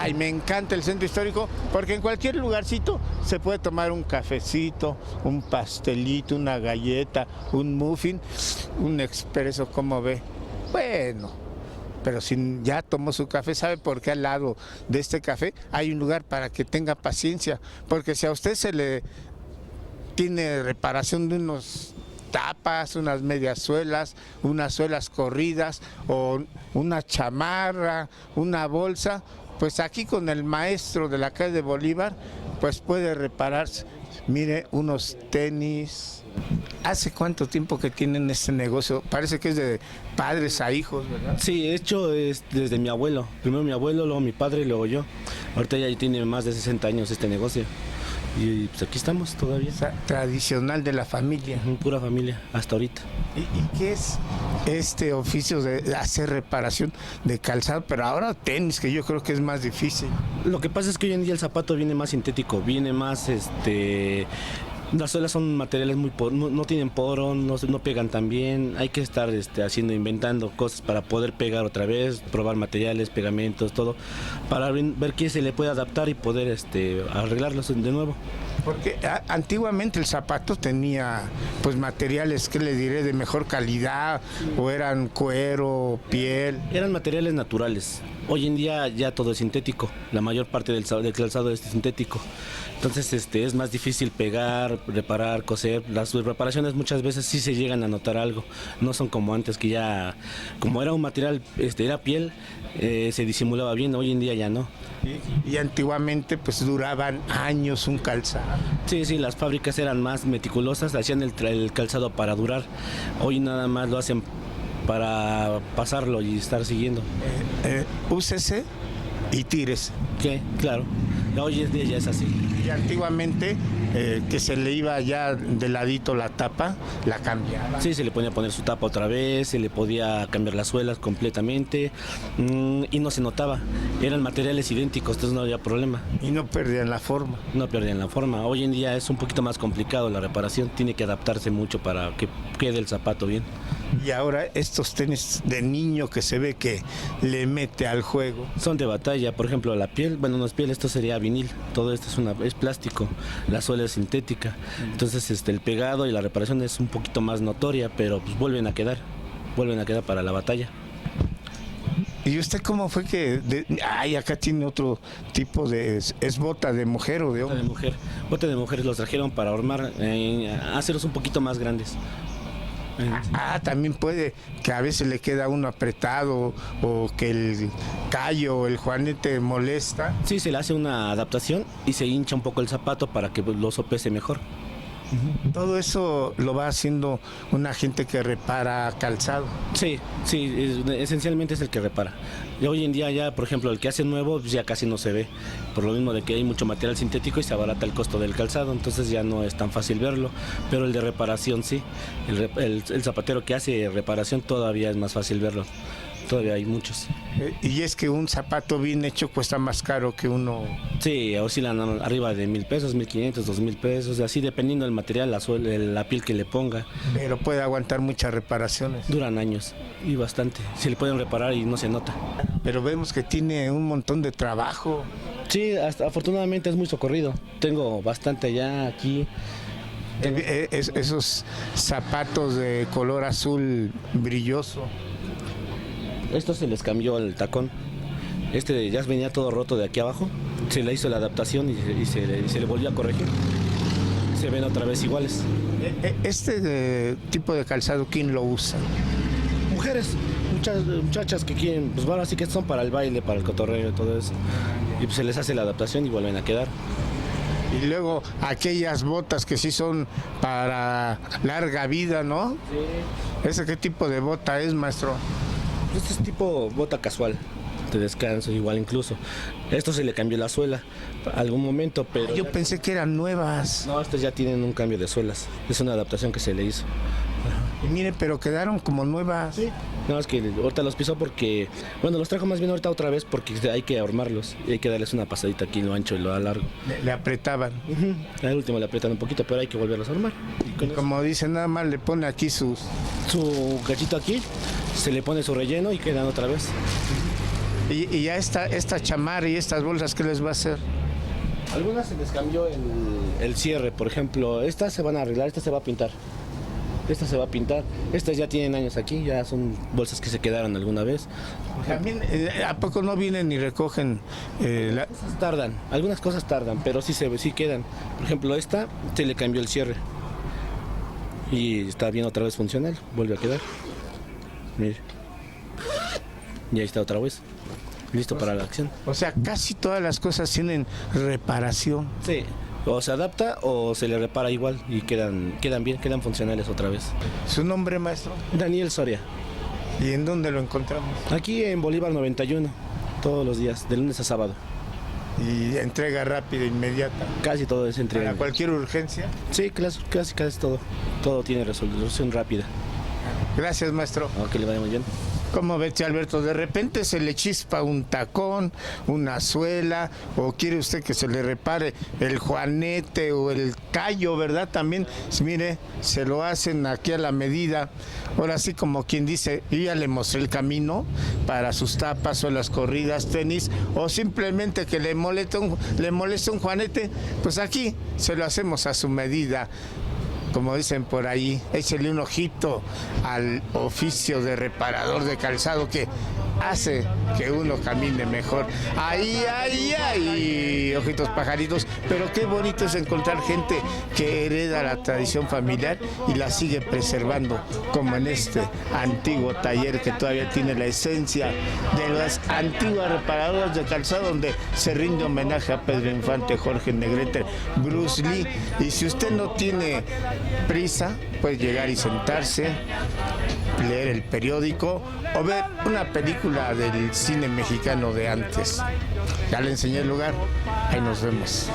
Ay, me encanta el centro histórico porque en cualquier lugarcito se puede tomar un cafecito, un pastelito, una galleta, un muffin, un expreso, ¿cómo ve? Bueno, pero si ya tomó su café, ¿sabe por qué al lado de este café hay un lugar para que tenga paciencia? Porque si a usted se le tiene reparación de unos tapas, unas medias suelas, unas suelas corridas o una chamarra, una bolsa, pues aquí con el maestro de la calle de Bolívar, pues puede repararse. Mire, unos tenis. ¿Hace cuánto tiempo que tienen este negocio? Parece que es de padres a hijos, ¿verdad? Sí, de hecho es desde mi abuelo. Primero mi abuelo, luego mi padre y luego yo. Ahorita ya tiene más de 60 años este negocio. Y pues aquí estamos todavía. O sea, tradicional de la familia. Pura familia, hasta ahorita. ¿Y qué es este oficio de hacer reparación de calzado? Pero ahora tenis, que yo creo que es más difícil. Lo que pasa es que hoy en día el zapato viene más sintético, viene más las suelas son materiales no tienen poro, no pegan tan bien. Hay que estar inventando cosas para poder pegar otra vez, probar materiales, pegamentos, todo, para ver qué se le puede adaptar y poder arreglarlos de nuevo. Porque antiguamente el zapato tenía pues materiales, ¿qué le diré?, de mejor calidad, o eran cuero, piel. Eran materiales naturales. Hoy en día ya todo es sintético, la mayor parte del calzado es sintético. Entonces es más difícil pegar, reparar, coser. Las reparaciones muchas veces sí se llegan a notar algo. No son como antes, que ya, como era un material, era piel, se disimulaba bien. Hoy en día ya no. Y antiguamente pues duraban años un calzado. Sí, las fábricas eran más meticulosas, hacían el calzado para durar. Hoy nada más lo hacen para pasarlo y estar siguiendo. Úsese y tírese. ¿Qué? Claro. Hoy en día ya es así. Y antiguamente, que se le iba ya de ladito la tapa, la cambiaba. Sí, se le podía poner su tapa otra vez, se le podía cambiar las suelas completamente y no se notaba. Eran materiales idénticos, entonces no había problema. Y no perdían la forma. No perdían la forma. Hoy en día es un poquito más complicado la reparación, tiene que adaptarse mucho para que quede el zapato bien. Y ahora estos tenis de niño que se ve que le mete al juego. Son de batalla, por ejemplo la piel, bueno, no es piel, esto sería vinil, todo esto es plástico, la suela es sintética, entonces el pegado y la reparación es un poquito más notoria, pero pues vuelven a quedar para la batalla. ¿Y usted cómo fue que acá tiene otro tipo de, es bota de mujer o de hombre? Bota de mujeres los trajeron para armar, hacerlos un poquito más grandes. También puede que a veces le queda uno apretado o que el callo o el juanete molesta. Sí, se le hace una adaptación y se hincha un poco el zapato para que lo sopese mejor. Todo eso lo va haciendo una gente que repara calzado. Sí, esencialmente es el que repara. Y hoy en día ya, por ejemplo, el que hace nuevo ya casi no se ve, por lo mismo de que hay mucho material sintético y se abarata el costo del calzado, entonces ya no es tan fácil verlo, pero el de reparación sí, el zapatero que hace reparación todavía es más fácil verlo. Todavía hay muchos. Y es que un zapato bien hecho cuesta más caro que uno. Sí, oscilan arriba de 1,000 pesos, 1,500, 2,000 pesos, así dependiendo del material, la piel que le ponga. Pero puede aguantar muchas reparaciones. Duran años y bastante. Se le pueden reparar y no se nota. Pero vemos que tiene un montón de trabajo. Sí, afortunadamente es muy socorrido. Tengo bastante ya aquí. Esos zapatos de color azul brilloso. Esto se les cambió el tacón. Ya venía todo roto de aquí abajo. Se le hizo la adaptación y se le volvió a corregir. Se ven otra vez iguales. Este tipo de calzado, ¿quién lo usa? Mujeres, muchachas que quieren, pues bueno, así que son para el baile, para el cotorreo y todo eso. Y pues se les hace la adaptación y vuelven a quedar. Y luego aquellas botas que sí son para larga vida, ¿no? Sí. ¿Ese qué tipo de bota es, maestro? Este es tipo bota casual, de descanso igual incluso. Esto se le cambió la suela algún momento, pero... Yo pensé que eran nuevas. No, estas ya tienen un cambio de suelas. Es una adaptación que se le hizo. Y mire, pero quedaron como nuevas. Sí. No, es que ahorita los pisó porque... Bueno, los trajo más bien ahorita otra vez porque hay que armarlos. Y hay que darles una pasadita aquí en lo ancho y lo largo. Le apretaban. Al último le aprietan un poquito, pero hay que volverlos a armar. Y como dice, nada más le pone aquí su gachito aquí, se le pone su relleno y quedan otra vez. Y ya esta chamarra y estas bolsas, ¿qué les va a hacer? Algunas se les cambió el cierre, por ejemplo, estas se van a arreglar, esta se va a pintar. Esta se va a pintar. Estas ya tienen años aquí, ya son bolsas que se quedaron alguna vez. También, ¿a poco no vienen y recogen? Tardan, algunas cosas tardan, pero sí quedan. Por ejemplo, esta se le cambió el cierre. Y está bien otra vez funcional, vuelve a quedar. Mire. Y ahí está otra vez. Listo para la acción. O sea, casi todas las cosas tienen reparación. Sí. O se adapta o se le repara igual y quedan bien, quedan funcionales otra vez. ¿Su nombre, maestro? Daniel Soria. ¿Y en dónde lo encontramos? Aquí en Bolívar 91, todos los días, de lunes a sábado. Y entrega rápida, inmediata. Casi todo es entrega. ¿Para cualquier urgencia? Sí, casi todo. Todo tiene resolución rápida. Gracias, maestro. Que le vaya muy bien. ¿Cómo ves, Alberto? De repente se le chispa un tacón, una suela, o quiere usted que se le repare el juanete o el callo, ¿verdad? También, mire, se lo hacen aquí a la medida. Ahora sí, como quien dice, yo ya le mostré el camino para sus tapas o las corridas, tenis, o simplemente que le moleste un juanete, pues aquí se lo hacemos a su medida. Como dicen por ahí, échele un ojito al oficio de reparador de calzado que hace que uno camine mejor. Ay, ojitos pajaritos, pero qué bonito es encontrar gente que hereda la tradición familiar y la sigue preservando, como en este antiguo taller que todavía tiene la esencia de las antiguas reparadoras de calzado, donde se rinde homenaje a Pedro Infante, Jorge Negrete, Bruce Lee. Y si usted no tiene prisa, puede llegar y sentarse, leer el periódico o ver una película del cine mexicano de antes. Ya le enseñé el lugar, ahí nos vemos.